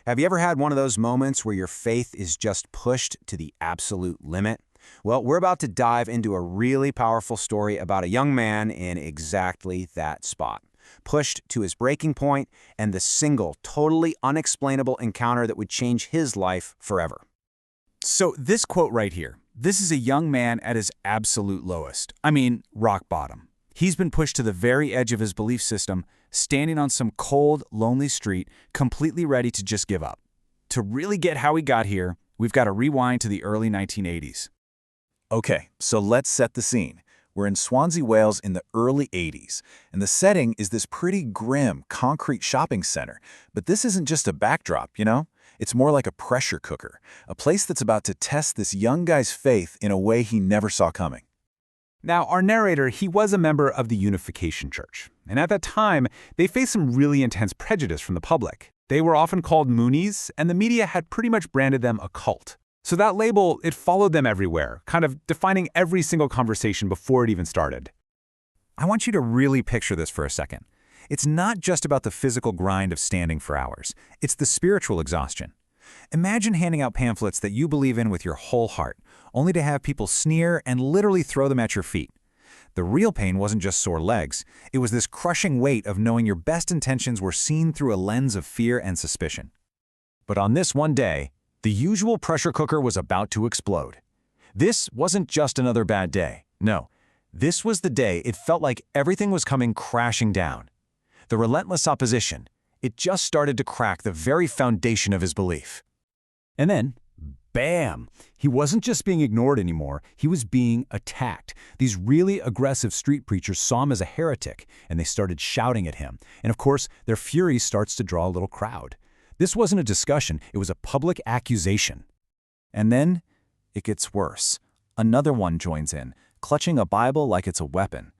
Have you ever had one of those moments where your faith is just pushed to the absolute limit? Well, we're about to dive into a really powerful story about a young man in exactly that spot. Pushed to his breaking point and the single, totally unexplainable encounter that would change his life forever. So this quote right here, this is a young man at his absolute lowest. I mean, rock bottom. He's been pushed to the very edge of his belief system, standing on some cold, lonely street, completely ready to just give up. To really get how he got here, we've got to rewind to the early 1980s. Okay, so let's set the scene. We're in Swansea, Wales in the early 80s, and the setting is this pretty grim, concrete shopping center. But this isn't just a backdrop, you know? It's more like a pressure cooker, a place that's about to test this young guy's faith in a way he never saw coming. Now, our narrator, he was a member of the Unification Church, and at that time, they faced some really intense prejudice from the public. They were often called Moonies, and the media had pretty much branded them a cult. So that label, it followed them everywhere, kind of defining every single conversation before it even started. I want you to really picture this for a second. It's not just about the physical grind of standing for hours. It's the spiritual exhaustion. Imagine handing out pamphlets that you believe in with your whole heart, only to have people sneer and literally throw them at your feet. The real pain wasn't just sore legs. It was this crushing weight of knowing your best intentions were seen through a lens of fear and suspicion. But on this one day, the usual pressure cooker was about to explode. This wasn't just another bad day. No, this was the day it felt like everything was coming crashing down. The relentless opposition, it just started to crack the very foundation of his belief. And then, bam! He wasn't just being ignored anymore, he was being attacked. These really aggressive street preachers saw him as a heretic, and they started shouting at him. And of course, their fury starts to draw a little crowd. This wasn't a discussion, it was a public accusation. And then, it gets worse. Another one joins in, clutching a Bible like it's a weapon.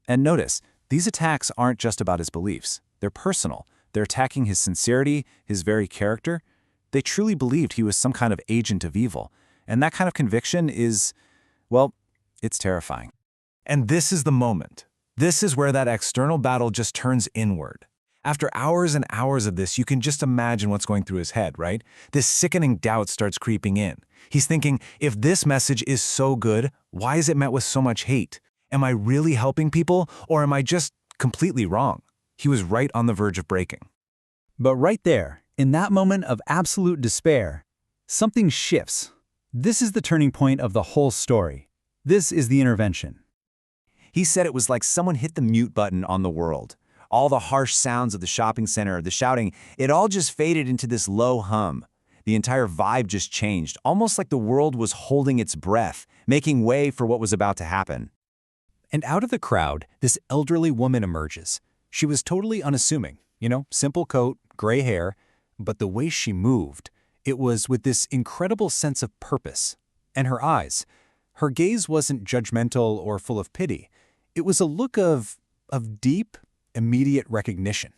And notice, these attacks aren't just about his beliefs. They're personal. They're attacking his sincerity, his very character. They truly believed he was some kind of agent of evil. And that kind of conviction is, well, it's terrifying. And this is the moment. This is where that external battle just turns inward. After hours and hours of this, you can just imagine what's going through his head, right? This sickening doubt starts creeping in. He's thinking, if this message is so good, why is it met with so much hate? Am I really helping people, or am I just completely wrong? He was right on the verge of breaking. But right there, in that moment of absolute despair, something shifts. This is the turning point of the whole story. This is the intervention. He said it was like someone hit the mute button on the world. All the harsh sounds of the shopping center, the shouting, it all just faded into this low hum. The entire vibe just changed, almost like the world was holding its breath, making way for what was about to happen. And out of the crowd, this elderly woman emerges. She was totally unassuming, simple coat, gray hair, but the way she moved, it was with this incredible sense of purpose. And her eyes, her gaze wasn't judgmental or full of pity. It was a look of deep, immediate recognition.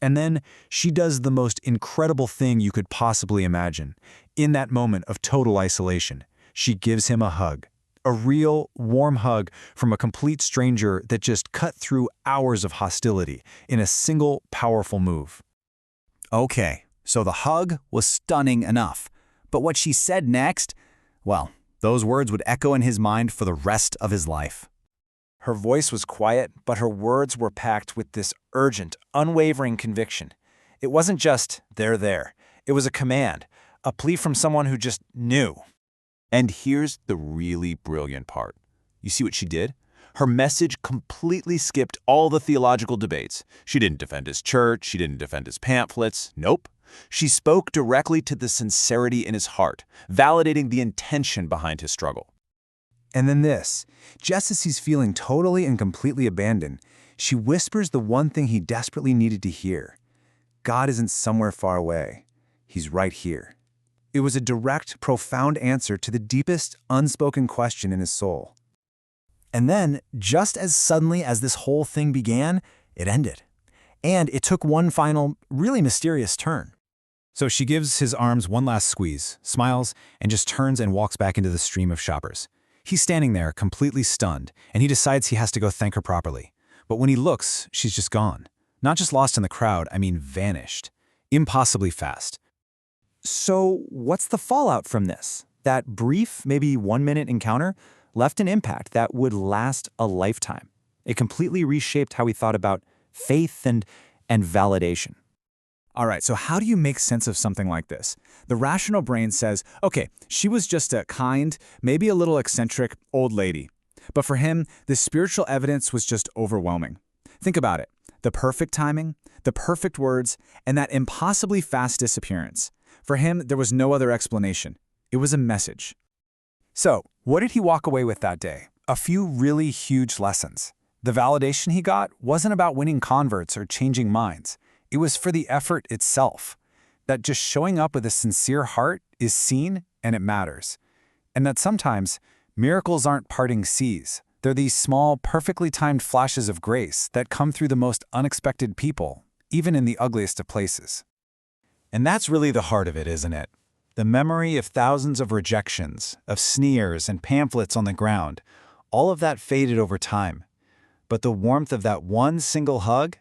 And then she does the most incredible thing you could possibly imagine. In that moment of total isolation, she gives him a hug. A real, warm hug from a complete stranger that just cut through hours of hostility in a single, powerful move. Okay, so the hug was stunning enough. But what she said next, well, those words would echo in his mind for the rest of his life. Her voice was quiet, but her words were packed with this urgent, unwavering conviction. It wasn't just, they're there. It was a command, a plea from someone who just knew. And here's the really brilliant part. You see what she did? Her message completely skipped all the theological debates. She didn't defend his church, she didn't defend his pamphlets. Nope. She spoke directly to the sincerity in his heart, validating the intention behind his struggle. And then this, just as he's feeling totally and completely abandoned, she whispers the one thing he desperately needed to hear. God isn't somewhere far away. He's right here. It was a direct, profound answer to the deepest, unspoken question in his soul. And then, just as suddenly as this whole thing began, it ended. And it took one final, really mysterious turn. So she gives his arms one last squeeze, smiles, and just turns and walks back into the stream of shoppers. He's standing there, completely stunned, and he decides he has to go thank her properly. But when he looks, she's just gone. Not just lost in the crowd, I mean vanished. impossibly fast. So what's the fallout from this? That brief, maybe 1-minute encounter left an impact that would last a lifetime. It completely reshaped how we thought about faith and validation. All right, so how do you make sense of something like this? The rational brain says, okay, she was just a kind, maybe a little eccentric old lady. But for him, the spiritual evidence was just overwhelming. Think about it. The perfect timing, the perfect words, and that impossibly fast disappearance. For him, there was no other explanation. It was a message. So, what did he walk away with that day? A few really huge lessons. The validation he got wasn't about winning converts or changing minds. It was for the effort itself. That just showing up with a sincere heart is seen and it matters. And that sometimes miracles aren't parting seas. They're these small, perfectly timed flashes of grace that come through the most unexpected people, even in the ugliest of places. And that's really the heart of it, isn't it? The memory of thousands of rejections, of sneers and pamphlets on the ground, all of that faded over time. But the warmth of that one single hug,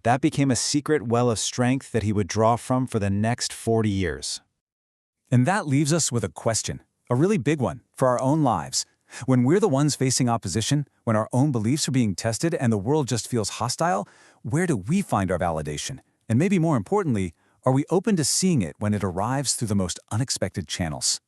that became a secret well of strength that he would draw from for the next 40 years. And that leaves us with a question, a really big one, for our own lives. When we're the ones facing opposition, when our own beliefs are being tested and the world just feels hostile, where do we find our validation? And maybe more importantly, are we open to seeing it when it arrives through the most unexpected channels?